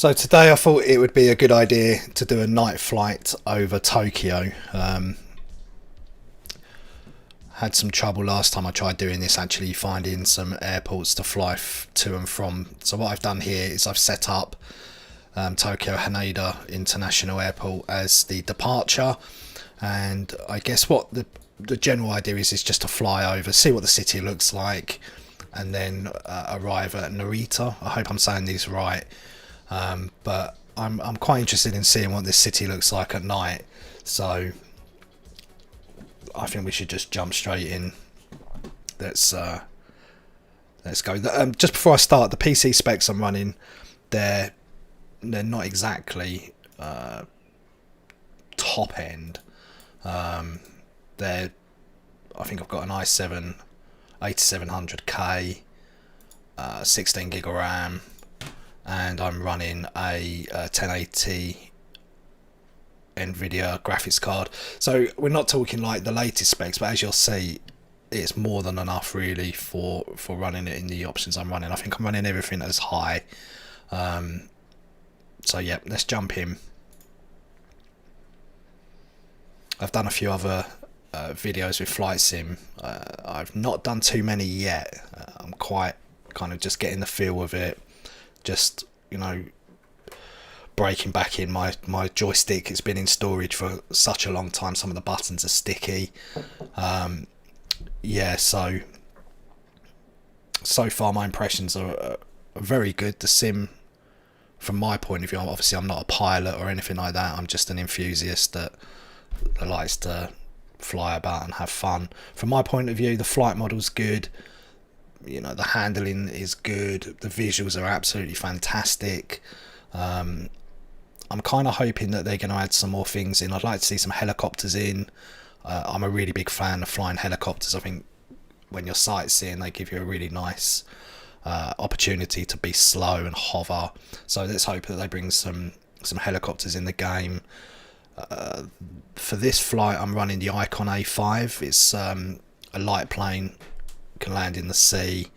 So today I thought it would be a good idea to do a night flight over Tokyo. Had some trouble last time I tried doing this, actually finding some airports to fly to and from. So what I've done here is I've set up Tokyo Haneda International Airport as the departure, and I guess what the general idea is just to fly over, see what the city looks like, and then arrive at Narita. I hope I'm saying these right. But I'm quite interested in seeing what this city looks like at night, so I think we should just jump straight in. Let's go. Just before I start, the PC specs I'm running, they're not exactly top end. I think I've got an i7 8700K, 16 gig of RAM, and I'm running a 1080 Nvidia graphics card. So we're not talking like the latest specs, but as you'll see, it's more than enough really for running it in the options I'm running. I think I'm running everything as high. So yeah, let's jump in. I've done a few other videos with Flight Sim. I've not done too many yet. I'm quite kind of just getting the feel of it, just, you know, breaking back in my joystick. It's been in storage for such a long time, some of the buttons are sticky. Yeah, so far my impressions are very good. The sim, from my point of view, obviously I'm not a pilot or anything like that, I'm just an enthusiast that likes to fly about and have fun. From my point of view, the flight model's good, you know, the handling is good, the visuals are absolutely fantastic. I'm kind of hoping that they're going to add some more things in. I'd like to see some helicopters in. I'm a really big fan of flying helicopters. I think when you're sightseeing, they give you a really nice opportunity to be slow and hover. So let's hope that they bring some helicopters in the game. For this flight, I'm running the Acon A5. It's a light plane, can land in the sea.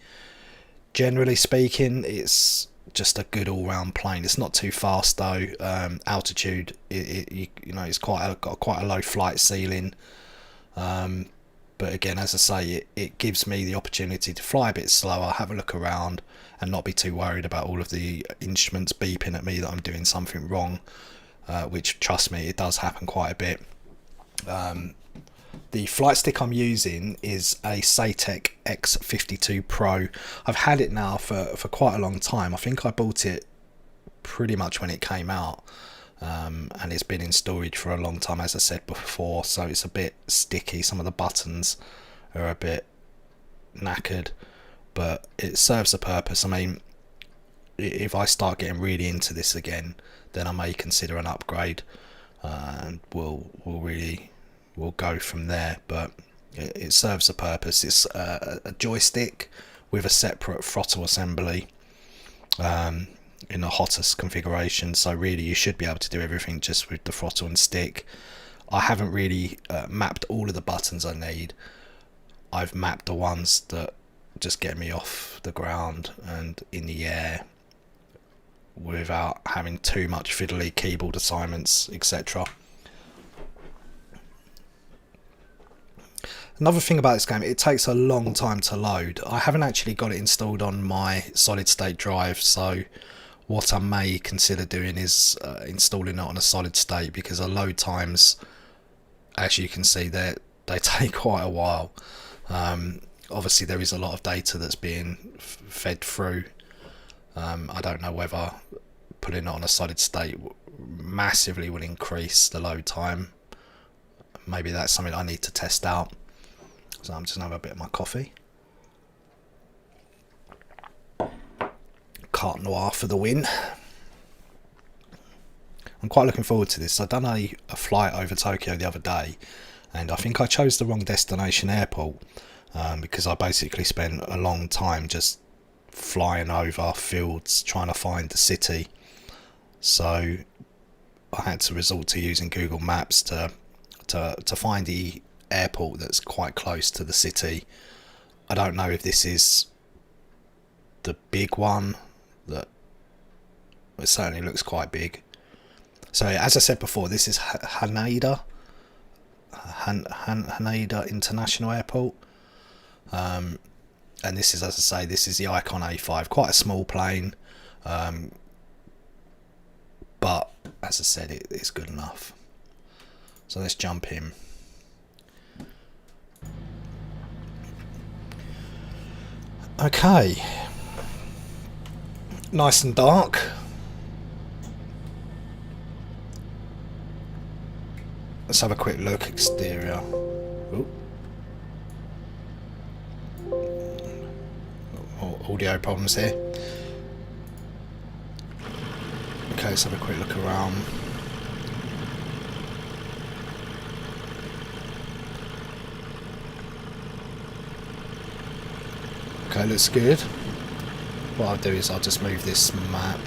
Generally speaking, it's just a good all-round plane. It's not too fast though. Altitude, you know, it's got quite a low flight ceiling. But again, as I say, it gives me the opportunity to fly a bit slower, have a look around, and not be too worried about all of the instruments beeping at me that I'm doing something wrong. Which, trust me, it does happen quite a bit. The flight stick I'm using is a Saitek X52 Pro. I've had it now for quite a long time. I think I bought it pretty much when it came out, and it's been in storage for a long time, as I said before, so it's a bit sticky. Some of the buttons are a bit knackered, but it serves a purpose. I mean, if I start getting really into this again, then I may consider an upgrade, and we'll go from there. But it serves a purpose. It's a joystick with a separate throttle assembly in the hottest configuration, so really you should be able to do everything just with the throttle and stick. I haven't really mapped all of the buttons I need. I've mapped the ones that just get me off the ground and in the air without having too much fiddly keyboard assignments, etc. Another thing about this game, it takes a long time to load. I haven't actually got it installed on my solid state drive, so what I may consider doing is installing it on a solid state, because the load times, as you can see, they take quite a while. Obviously there is a lot of data that's being fed through. I don't know whether putting it on a solid state massively will increase the load time. Maybe that's something I need to test out. So I'm just going to have a bit of my coffee. Carte Noir for the win. I'm quite looking forward to this. I've done a flight over Tokyo the other day, and I think I chose the wrong destination airport, because I basically spent a long time just flying over fields trying to find the city. So I had to resort to using Google Maps to find the airport that's quite close to the city. I don't know if this is the big one that it certainly looks quite big. So as I said before, this is Haneda International Airport, and this is, as I say, this is the Acon A5, quite a small plane, but as I said, it's good enough. So let's jump in. Okay, nice and dark. Let's have a quick look exterior. Ooh. Audio problems here. Okay, let's have a quick look around. Okay, looks good. What I'll do is I'll just move this map.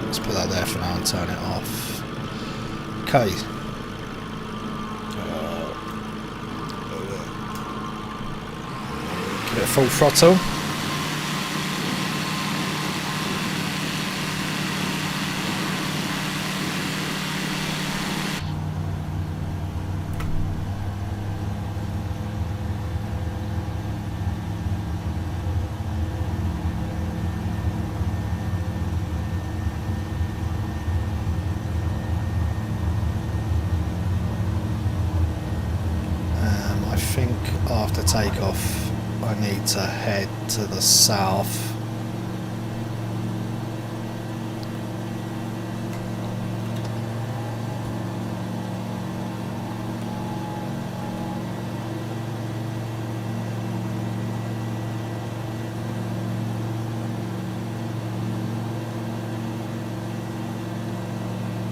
Let's put that there for now and turn it off. Okay. Give it a full throttle. After takeoff, I need to head to the south.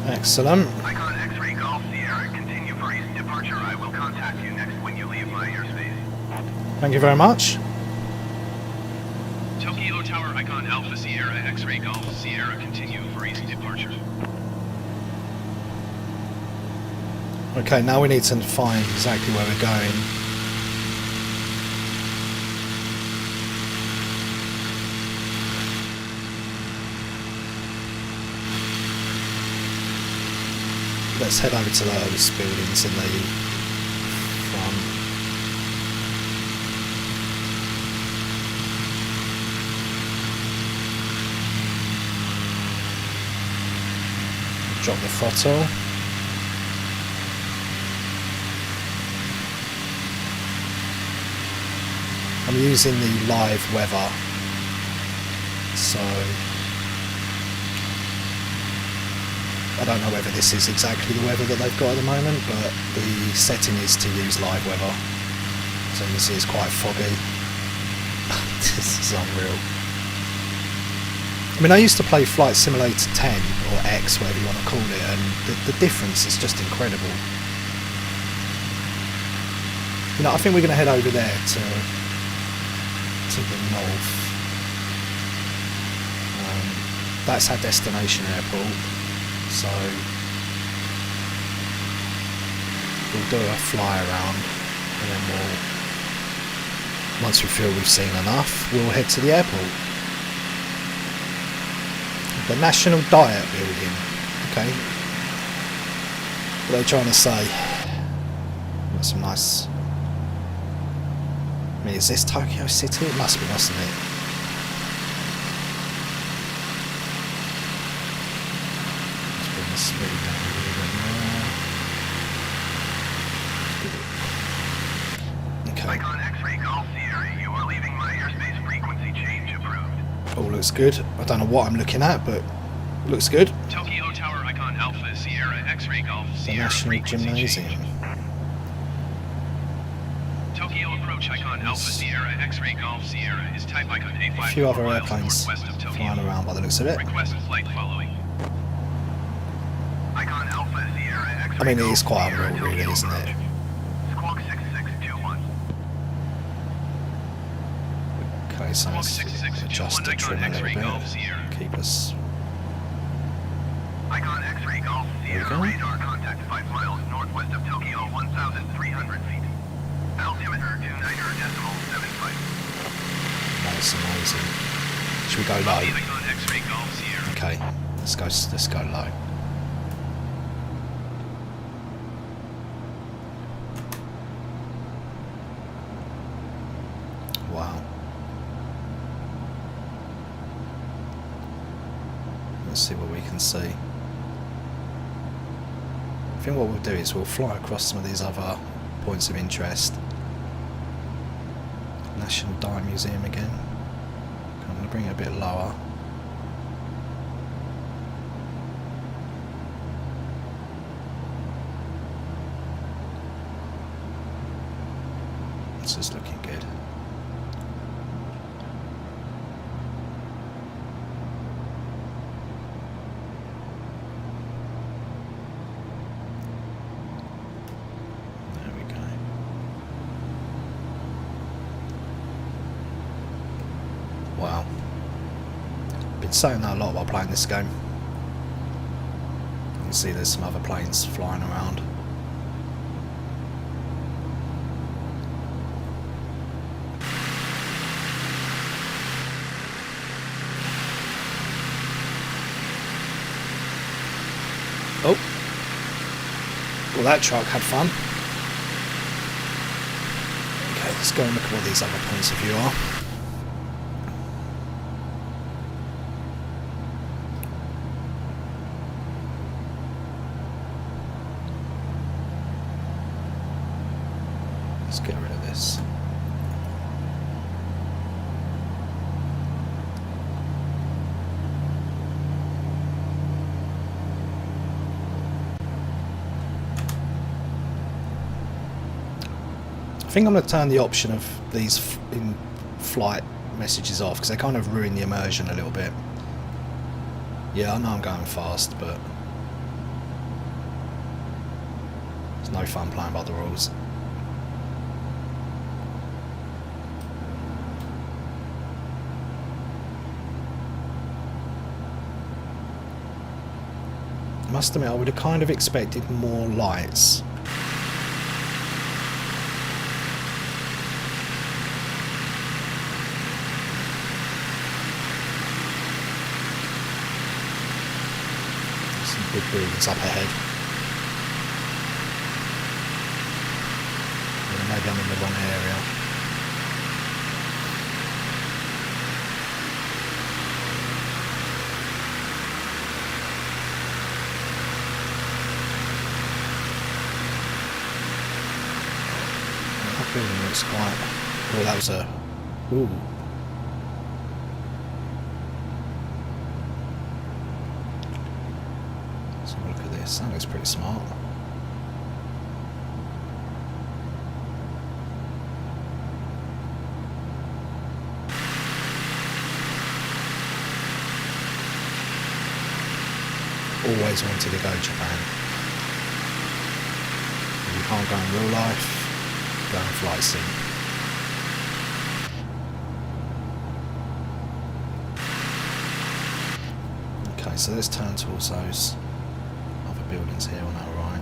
Excellent. Acon X-ray Golf Sierra, continue for east departure. I will contact you next when you leave my airspace. Thank you very much. Tokyo Tower Acon Alpha Sierra X-ray Golf Sierra, continue for east departure. Okay, now we need to find exactly where we're going. Let's head over to those buildings in the front. Drop the throttle. I'm using the live weather, so I don't know whether this is exactly the weather that they've got at the moment, but the setting is to use live weather. So you can see it's quite foggy. This is unreal. I mean, I used to play Flight Simulator 10 or X, whatever you want to call it, and the difference is just incredible. You know, I think we're going to head over there to the north. That's our destination airport. So we'll do a fly around, and then once we feel we've seen enough, we'll head to the airport. The National Diet Building. Okay. What are they trying to say? Got some nice. I mean, is this Tokyo City? It must be, mustn't it? Speed down a little bit more. Okay. Acon X-ray Golf Sierra, you are leaving my airspace. Frequency change approved. All looks good. I don't know what I'm looking at, but it looks good. Tokyo Tower Acon Alpha Sierra X-ray Golf The Sierra. National Gymnasium. Tokyo approach Acon Alpha Sierra X-ray Golf Sierra is type Acon A5. A few other airplanes flying around by the looks of it. Request flight following. Acon Alpha Sierra X-ray. I mean, it is quite unreal, really, isn't it? Squawk 6621. Okay, so let's adjust the trim a little bit. Keep us. Acon X-ray Golf Sierra radar contact 5 miles northwest of Tokyo, 1,300 feet. Altimeter 29.75. That's amazing. Should we go low? Okay, let's go low. Wow. Let's see what we can see. I think what we'll do is we'll fly across some of these other points of interest. National Dye Museum again. I'm going to bring it a bit lower. This is looking good. There we go. Wow. Been saying that a lot while playing this game. You can see there's some other planes flying around. Oh, well that truck had fun. Okay, let's go and look at what these other points of view are. Let's get rid of this. I think I'm going to turn the option of these in-flight messages off because they kind of ruin the immersion a little bit. Yeah, I know I'm going fast, but it's no fun playing by the rules. I must admit, I would have kind of expected more lights. Big buildings up ahead. Or maybe I'm in the wrong area. That building looks quite... Oh, that was a... Ooh. That looks pretty smart. Always wanted to go to Japan. If you can't go in real life, go and fly sim. Okay, so let's turn towards those buildings here on our right.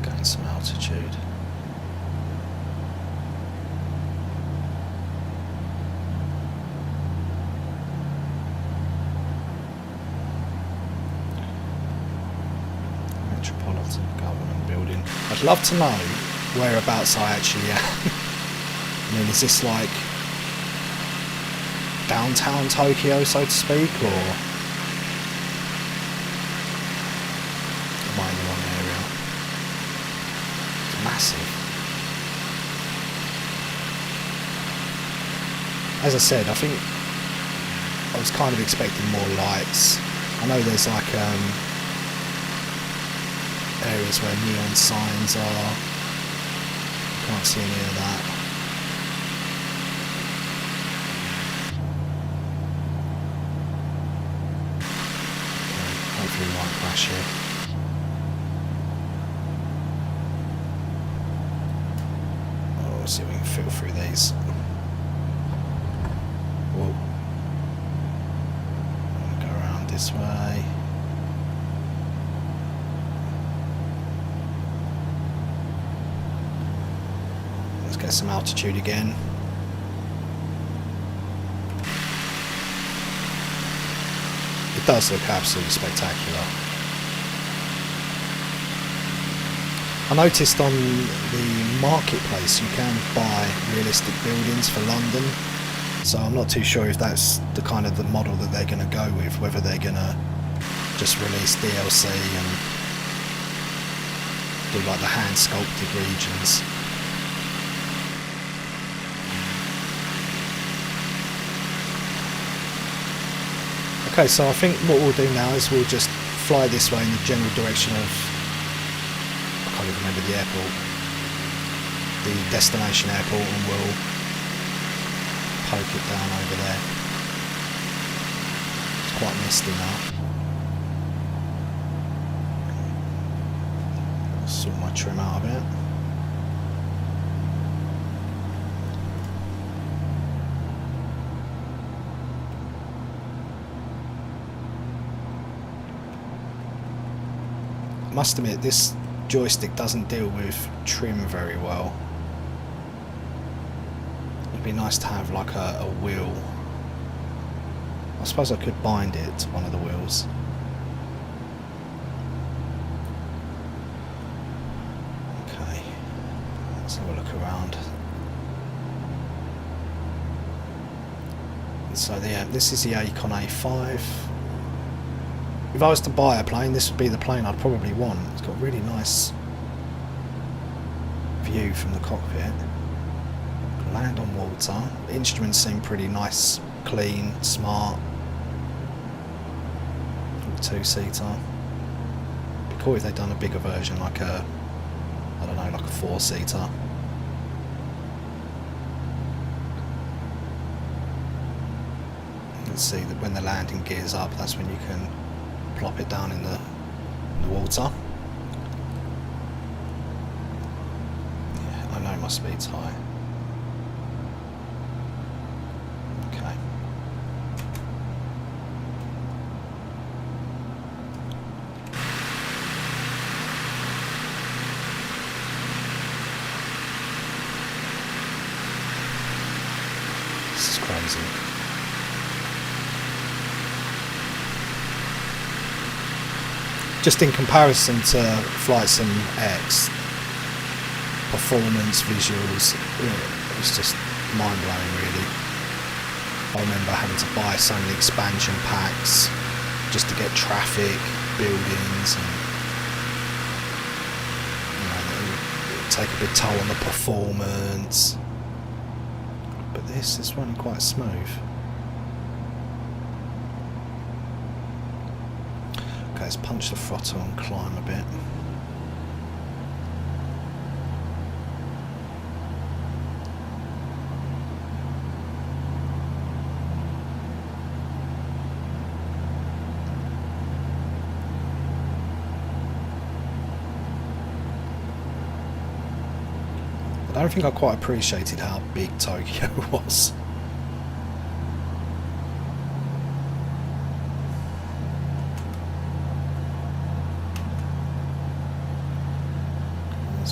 Gain some altitude. Metropolitan Government Building. I'd love to know whereabouts I actually am. I mean, is this like downtown Tokyo, so to speak, or am I in the wrong area? It's massive. As I said, I think I was kind of expecting more lights. I know there's like areas where neon signs are. Can't see any of that. Hopefully we won't crash here. Oh, we'll see if we can feel through these. Whoa. Go around this way. Get some altitude again. It does look absolutely spectacular. I noticed on the marketplace you can buy realistic buildings for London, so I'm not too sure if that's the kind of the model that they're going to go with, whether they're going to just release DLC and do like the hand sculpted regions. Okay, so I think what we'll do now is we'll just fly this way in the general direction of, I can't even remember the airport, the destination airport, and we'll poke it down over there. It's quite misty now. Sort my trim out of it. I must admit, this joystick doesn't deal with trim very well. It'd be nice to have like a wheel. I suppose I could bind it to one of the wheels. Okay, let's have a look around. So yeah, this is the Acon A5. If I was to buy a plane, this would be the plane I'd probably want. It's got a really nice view from the cockpit. Land on water. The instruments seem pretty nice, clean, smart. Two-seater. It'd be cool if they'd done a bigger version, like a, I don't know, like a four-seater. Let's see that when the landing gears up, that's when you can plop it down in the water. Yeah, I know my speed's high. Okay. This is crazy. Just in comparison to Flight Sim X, performance, visuals, it's just mind-blowing really. I remember having to buy so many expansion packs just to get traffic, buildings, and it would take a big toll on the performance. But this is running quite smooth. Okay, let's punch the throttle and climb a bit. I don't think I quite appreciated how big Tokyo was.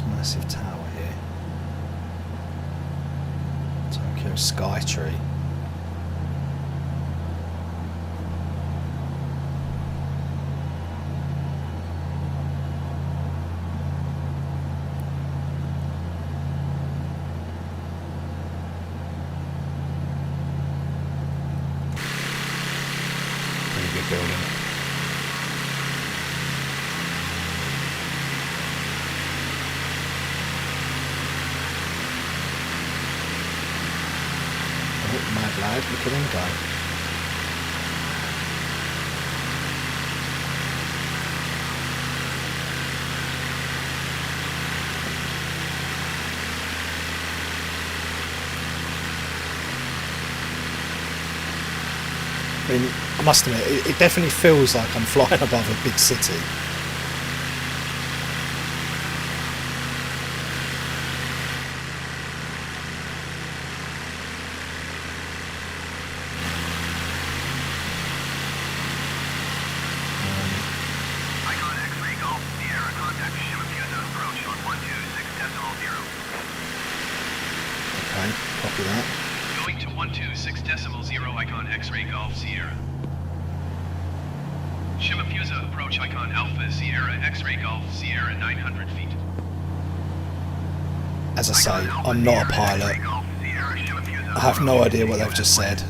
Massive tower here. Tokyo Skytree. Pretty good building. Mad lad, look at him go. I mean, I must admit, it definitely feels like I'm flying above a big city. Acon A5 Golf, Sierra contact Shima approach on 126.0. Copy that. Going to 126.0 Icon X-ray Golf Sierra. Shimafusa approach Icon Alpha Sierra X-ray Golf Sierra 900 feet. As I say, I'm not a pilot. I have no idea what they've just said.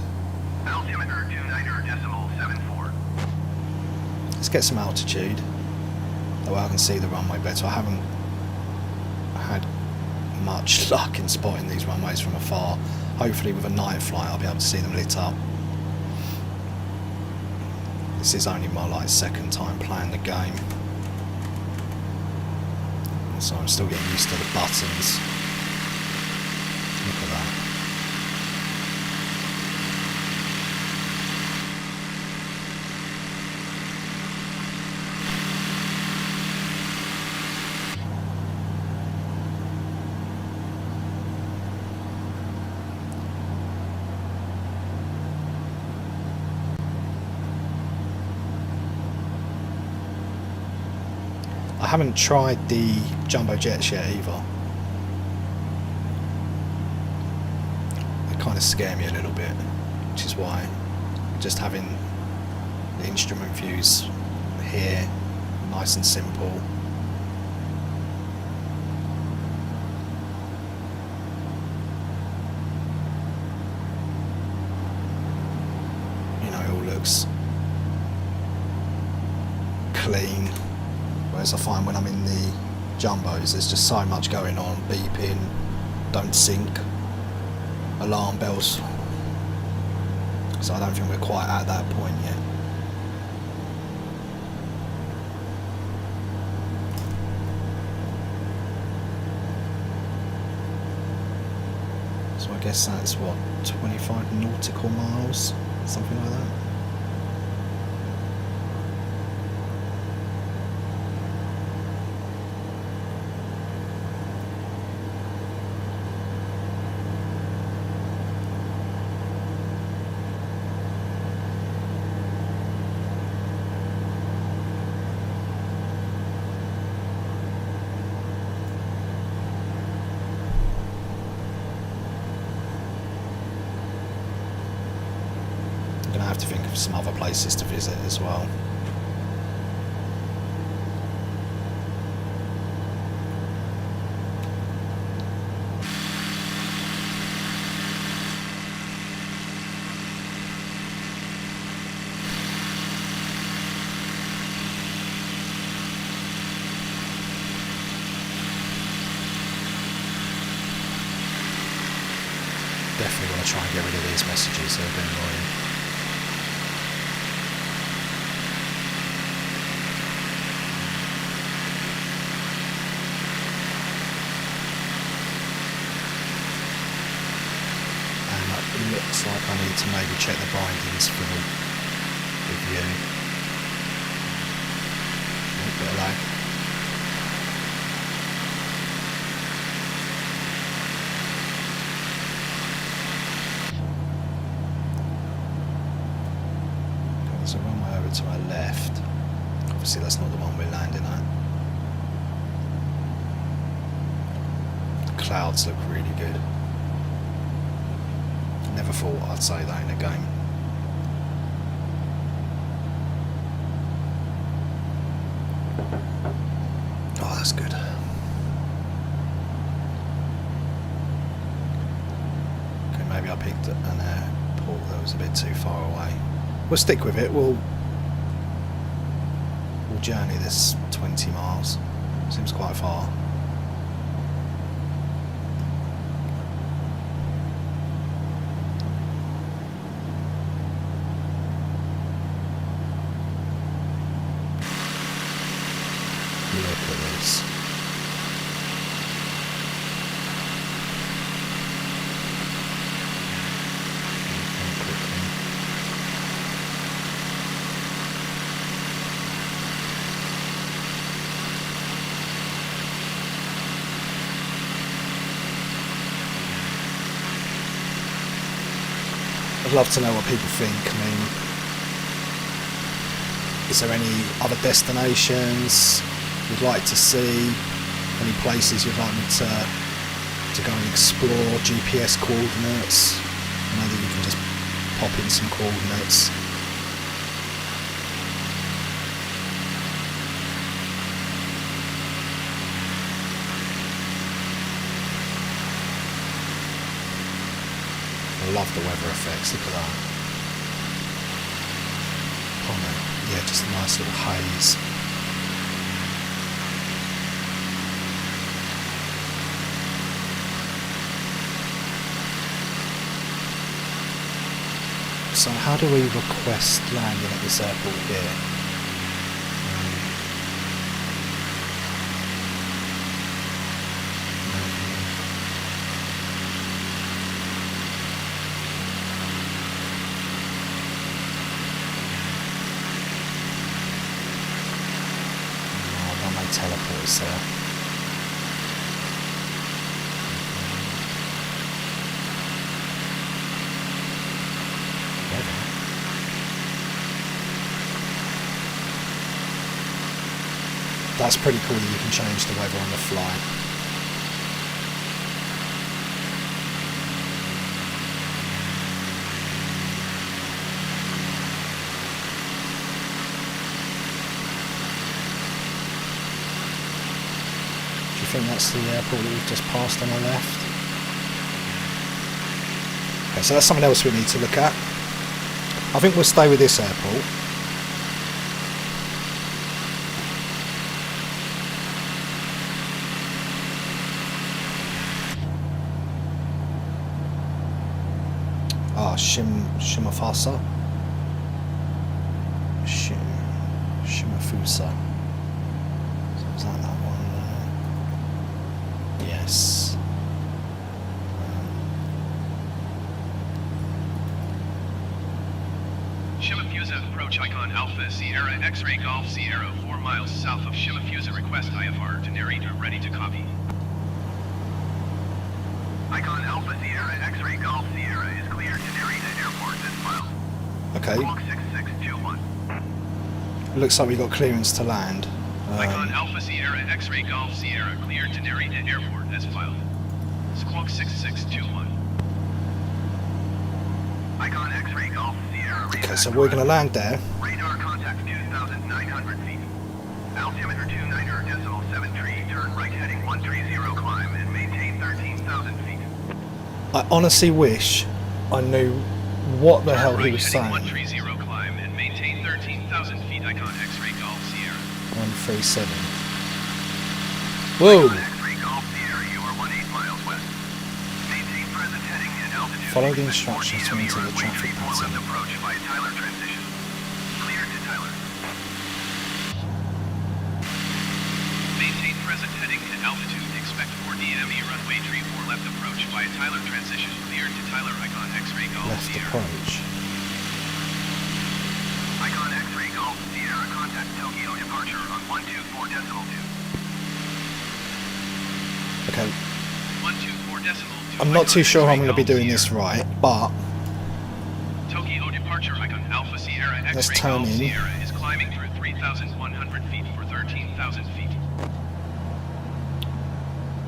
Altimeter 29.74. Let's get some altitude. That way I can see the runway better. I haven't had much luck in spotting these runways from afar. Hopefully with a night flight I'll be able to see them lit up. This is only my second time playing the game, so I'm still getting used to the buttons. Look at that. I haven't tried the jumbo jets yet either. They kind of scare me a little bit, which is why just having the instrument views here, nice and simple. You know, it all looks clean. Whereas I find when I'm in the jumbos, there's just so much going on, beeping, don't sync, alarm bells. So I don't think we're quite at that point yet. So I guess that's what, 25 nautical miles, something like that. I have to think of some other places to visit as well. Definitely want to try and get rid of these messages, they're a bit annoying. Looks like I need to maybe check the bindings for the view. A bit of lag. Okay, there's a runway over to our left. Obviously that's not the one we're landing at. The clouds look really good. Never thought I'd say that in a game. Oh, that's good. Okay, maybe I picked an airport that was a bit too far away. We'll stick with it. We'll journey this 20 miles. Seems quite far. Look at this. I'd love to know what people think. I mean, is there any other destinations you'd like to see? Any places you'd like me to to go and explore GPS coordinates. I know that you can just pop in some coordinates. I love the weather effects, look at that. Oh no, yeah, just a nice little haze. So how do we request landing at this airport here? Teleports there. That's pretty cool that you can change the weather on the fly. I think that's the airport that we've just passed on the left. Okay, so that's something else we need to look at. I think we'll stay with this airport. Ah, Shimafasa. Shimafusa. So is that one? Yes. Shimafusa, approach Icon Alpha Sierra X-Ray Golf Sierra 4 miles south of Shimafusa. Request IFR to narrator ready to copy. Icon Alpha Sierra X-Ray Golf Sierra is cleared to Narita Airport this file. Okay. Clock 6621. Looks like we got clearance to land. Icon Alpha Sierra X-Ray Golf Sierra cleared to Narita Airport as filed. Squawk 6621. Icon X-Ray Golf Sierra. Okay, so we're going to land there. Radar contact 2,900 feet. Altimeter 29.73. Turn right heading 130 climb and maintain 13,000 feet. I honestly wish I knew what the hell he was saying. 130 climb and maintain 13,000 feet. Icon X-Ray Golf Sierra. 137. Whoa! X-Ray Golf Sierra, you are 18 miles west. Maintain present heading and altitude. Follow the instructions to enter the traffic pattern. Approach by Tyler transition. Clear to Tyler. Maintain present heading and altitude. Expect 4 DME runway 34 left approach by Tyler transition. Clear to Tyler. Icon X-Ray Golf Left Sierra. approach. Icon X-Ray Golf Sierra, contact Tokyo departure on 124.2. Okay, 124.2. I'm not too sure I'm going to be doing this right, but Tokyo departure icon Alpha Sierra let's X-Ray turn Golf in. Sierra is climbing through 3,100 feet for 13,000 feet.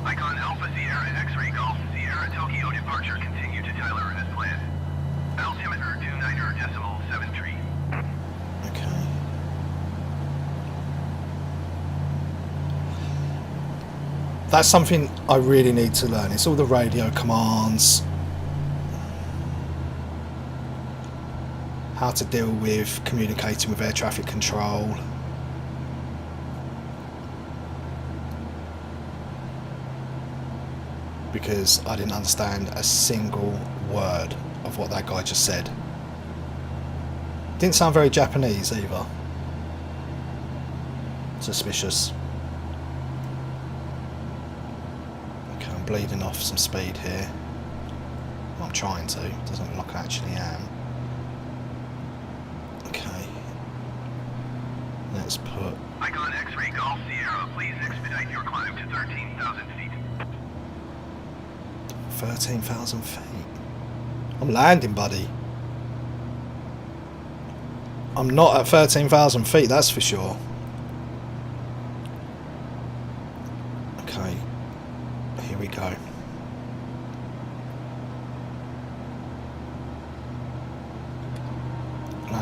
Icon Alpha Sierra X-Ray Golf Sierra Tokyo departure continue to Tyler as planned. Altimeter 29.73. okay. That's something I really need to learn. It's all the radio commands, how to deal with communicating with air traffic control. Because I didn't understand a single word of what that guy just said. Didn't sound very Japanese either. Suspicious. Okay, I'm bleeding off some speed here. Well, I'm trying to. Doesn't look like I actually am. Okay. Let's put... Icon X-Ray Golf Sierra, please expedite your climb to 13,000 feet. 13,000 feet. I'm landing, buddy. I'm not at 13,000 feet, that's for sure. Okay. Here we go.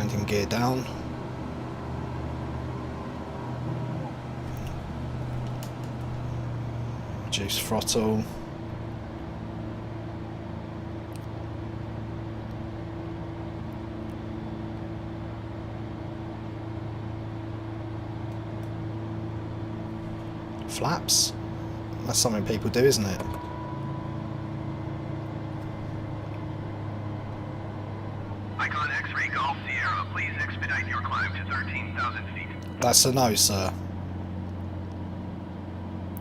landing gear down. Reduce throttle. Flaps. That's something people do, isn't it? Acon X-ray Golf Sierra, please expedite your climb to 13,000 feet. That's a no, sir.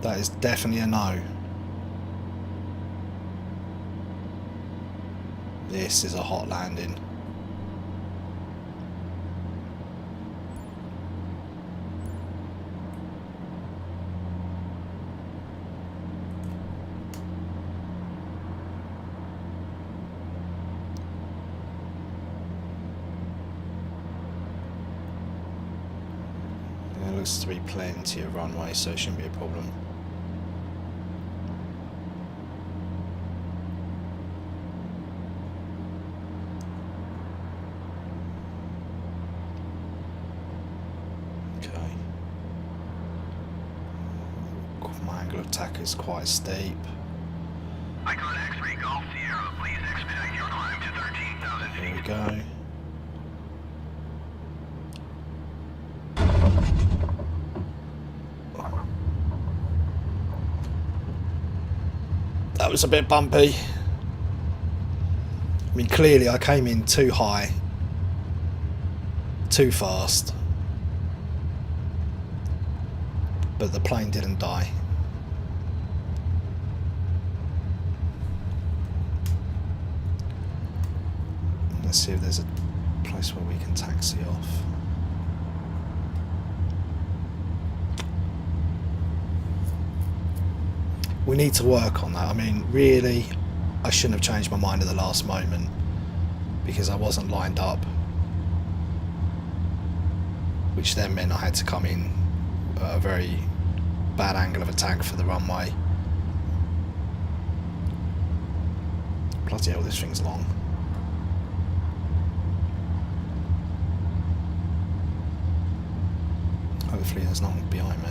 That is definitely a no. This is a hot landing. There looks to be plenty of runway, so it shouldn't be a problem. My angle of attack is quite steep. Acon X-ray Golf Sierra, please expedite your climb to 13,000 feet. Here we go. That was a bit bumpy. I mean, clearly I came in too high, too fast, but the plane didn't die. Let's see if there's a place where we can taxi off. We need to work on that. I mean, really, I shouldn't have changed my mind at the last moment because I wasn't lined up, which then meant I had to come in at a very bad angle of attack for the runway. Bloody hell, this thing's long. Hopefully there's no one behind me.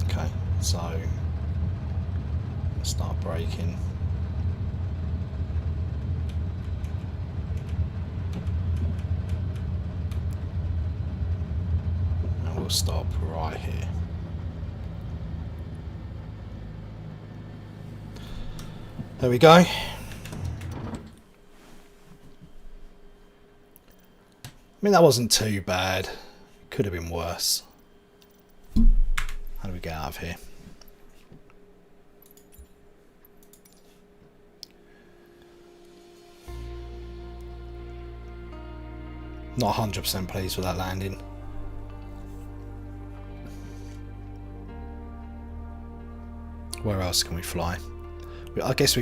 Okay, so start braking. We'll stop right here. There we go. I mean, that wasn't too bad. Could have been worse. How do we get out of here? Not 100% pleased with that landing. Where else can we fly? I guess we could